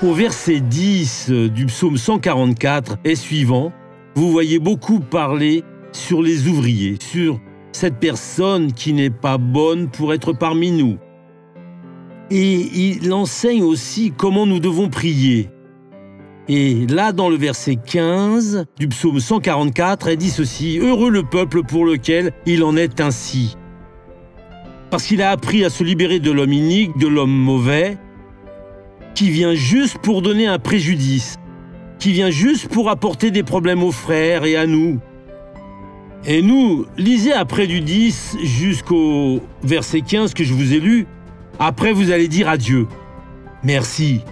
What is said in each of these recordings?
Au verset 10 du psaume 144 et suivant, vous voyez beaucoup parler sur les ouvriers, sur cette personne qui n'est pas bonne pour être parmi nous. Et il enseigne aussi comment nous devons prier. Et là, dans le verset 15 du psaume 144, elle dit ceci: « Heureux le peuple pour lequel il en est ainsi. » Parce qu'il a appris à se libérer de l'homme inique, de l'homme mauvais, qui vient juste pour donner un préjudice, qui vient juste pour apporter des problèmes aux frères et à nous. Et nous, lisez après du 10 jusqu'au verset 15 que je vous ai lu. Après, vous allez dire à Dieu: merci.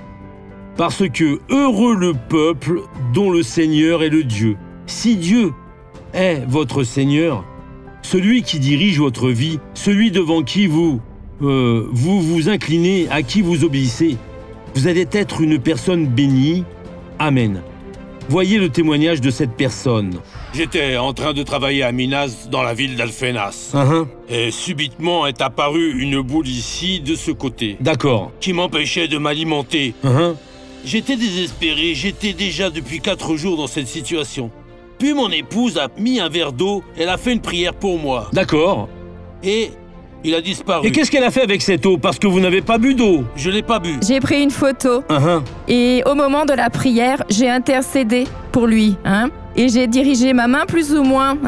Parce que heureux le peuple dont le Seigneur est le Dieu. Si Dieu est votre Seigneur, celui qui dirige votre vie, celui devant qui vous vous inclinez, à qui vous obéissez, vous allez être une personne bénie. Amen. Voyez le témoignage de cette personne. J'étais en train de travailler à Minas, dans la ville d'Alfenas. Et subitement est apparue une boule ici, de ce côté. D'accord. Qui m'empêchait de m'alimenter. J'étais désespéré, j'étais déjà depuis 4 jours dans cette situation. Puis mon épouse a mis un verre d'eau, elle a fait une prière pour moi. D'accord. Et il a disparu. Et qu'est-ce qu'elle a fait avec cette eau? Parce que vous n'avez pas bu d'eau. Je l'ai pas bu. J'ai pris une photo. Et au moment de la prière, j'ai intercédé pour lui. Et j'ai dirigé ma main plus ou moins.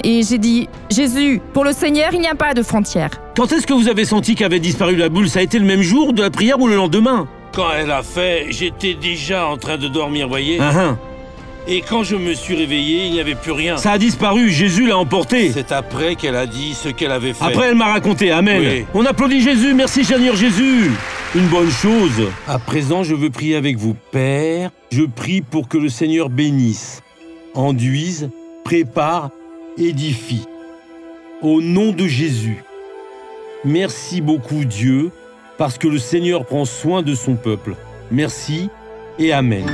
Et j'ai dit: Jésus, pour le Seigneur, il n'y a pas de frontières. Quand est-ce que vous avez senti qu'avait disparu la boule? Ça a été le même jour de la prière ou le lendemain? Quand elle a fait, j'étais déjà en train de dormir, voyez. Et quand je me suis réveillé, il n'y avait plus rien. Ça a disparu, Jésus l'a emporté. C'est après qu'elle a dit ce qu'elle avait fait. Après, elle m'a raconté, amen. Oui. On applaudit Jésus, merci Seigneur Jésus. Une bonne chose. À présent, je veux prier avec vous. Père, je prie pour que le Seigneur bénisse, enduise, prépare, édifie. Au nom de Jésus. Merci beaucoup Dieu, parce que le Seigneur prend soin de son peuple. Merci et amen.